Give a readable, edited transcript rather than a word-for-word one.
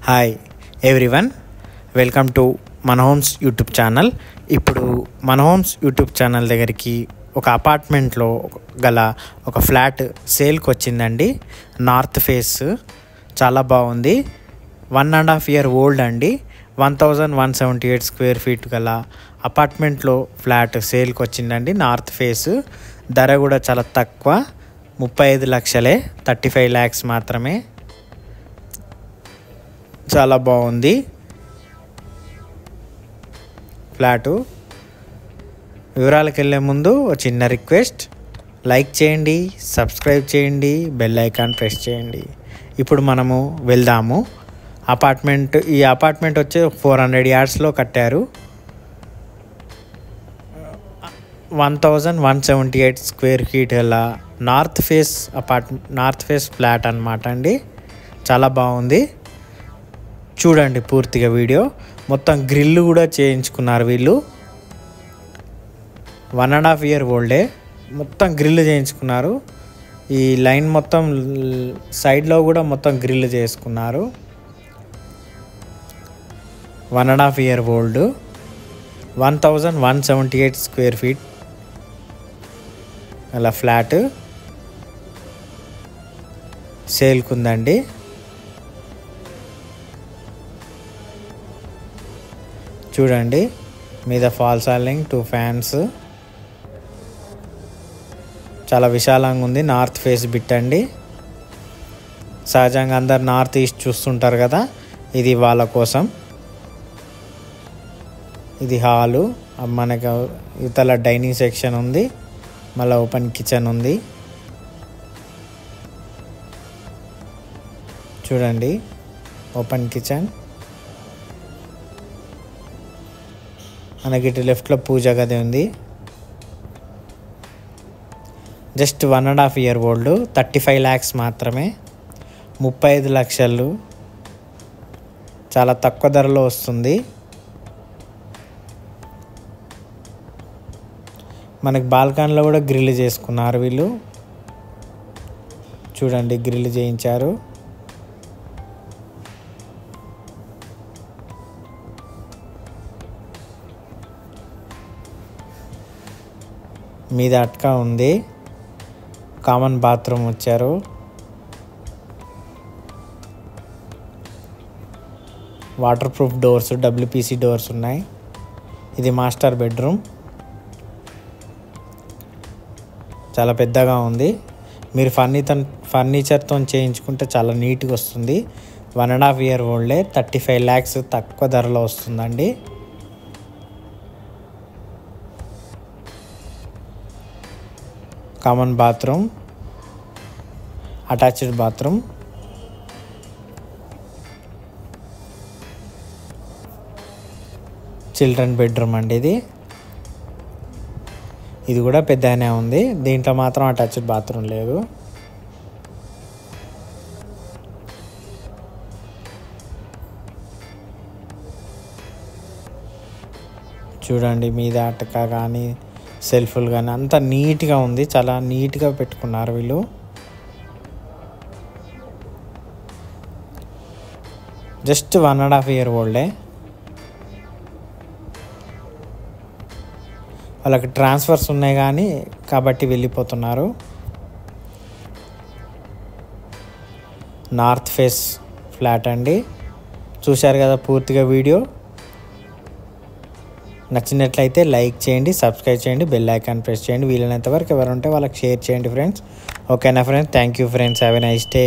Hi everyone, welcome to మన homes YouTube channel. ఇప్పుడు మన హోమ్స్ యూట్యూబ్ ఛానల్ దగ్గరికి ఒక అపార్ట్మెంట్లో గల ఒక ఫ్లాట్ సేల్కి వచ్చిందండి. నార్త్ ఫేస్ చాలా బాగుంది. 1.5 year ఓల్డ్ అండి. 1178 స్క్వేర్ ఫీట్ గల అపార్ట్మెంట్లో ఫ్లాట్ సేల్కి వచ్చిందండి. నార్త్ ఫేస్ ధర కూడా చాలా తక్కువ, 35 లక్షలే, 35 lakhs మాత్రమే. చాలా బాగుంది ఫ్లాటు. వివరాలకు వెళ్ళే ముందు ఒక చిన్న రిక్వెస్ట్, లైక్ చేయండి, సబ్స్క్రైబ్ చేయండి, బెల్ ఐకాన్ ప్రెస్ చేయండి. ఇప్పుడు మనము వెళ్దాము అపార్ట్మెంట్. ఈ అపార్ట్మెంట్ వచ్చి 400 yardsలో కట్టారు. 1178 స్క్వేర్ ఫీట్ గల నార్త్ ఫేస్ ఫ్లాట్ అన్నమాట అండి. చాలా బాగుంది, చూడండి పూర్తిగా వీడియో. మొత్తం గ్రిల్ కూడా చేయించుకున్నారు వీళ్ళు. 1.5 year ఓల్డే, మొత్తం గ్రిల్ చేయించుకున్నారు. ఈ లైన్ మొత్తం సైడ్లో కూడా మొత్తం గ్రిల్ చేసుకున్నారు. 1.5 year ఓల్డ్, 1178 స్క్వేర్ ఫీట్ అలా ఫ్లాట్ సేల్కుందండి. చూడండి, మీద ఫాల్ సీలింగ్, 2 fans, చాలా విశాలంగా ఉంది. నార్త్ ఫేస్ బిట్ అండి. సహజంగా అందరు నార్త్ ఈస్ట్ చూస్తుంటారు కదా, ఇది వాళ్ళ కోసం. ఇది హాలు, మనకు ఇతల డైనింగ్ సెక్షన్ ఉంది, మళ్ళీ ఓపెన్ కిచెన్ ఉంది. చూడండి, ఓపెన్ కిచెన్. మనకి ఇటు లెఫ్ట్లో పూజ గది ఉంది. జస్ట్ 1.5 year ఓల్డ్, 35 lakhs మాత్రమే, 35 లక్షలు. చాలా తక్కువ ధరలో వస్తుంది. మనకి బాల్కనీలో కూడా గ్రిల్ చేసుకున్నారు వీళ్ళు. చూడండి, గ్రిల్ చేయించారు. మీద అట్కా ఉంది. కామన్ బాత్రూమ్ వచ్చారు. Water proof doors, WPC doors ఉన్నాయి. ఇది మాస్టర్ బెడ్రూమ్, చాలా పెద్దగా ఉంది. మీరు ఫర్నిచర్తో చేయించుకుంటే చాలా నీట్గా వస్తుంది. 1.5 year ఓల్డే, 35 lakhs తక్కువ ధరలో వస్తుందండి. Common bathroom, attached bathroom, children bedroom అండి. ఇది కూడా పెద్దగానే ఉంది. దీంట్లో మాత్రం అటాచ్డ్ బాత్రూమ్ లేదు. చూడండి, మీద అటక కానీ సెల్ఫ్లు కానీ అంతా నీట్గా ఉంది. చాలా నీట్గా పెట్టుకున్నారు వీళ్ళు. Just 1.5 year ఓల్డే. వాళ్ళకి ట్రాన్స్ఫర్స్ ఉన్నాయి కానీ కాబట్టి వెళ్ళిపోతున్నారు. నార్త్ ఫేస్ ఫ్లాట్ అండి. చూశారు కదా పూర్తిగా వీడియో. నచ్చినట్లయితే లైక్ చేయండి, సబ్స్క్రైబ్ చేయండి, బెల్ ఐకాన్ ప్రెస్ చేయండి. వీలైనంత వరకు ఎవరు ఉంటే వాళ్ళకి షేర్ చేయండి ఫ్రెండ్స్. ఓకేనా friends? Thank you friends. Have a nice day.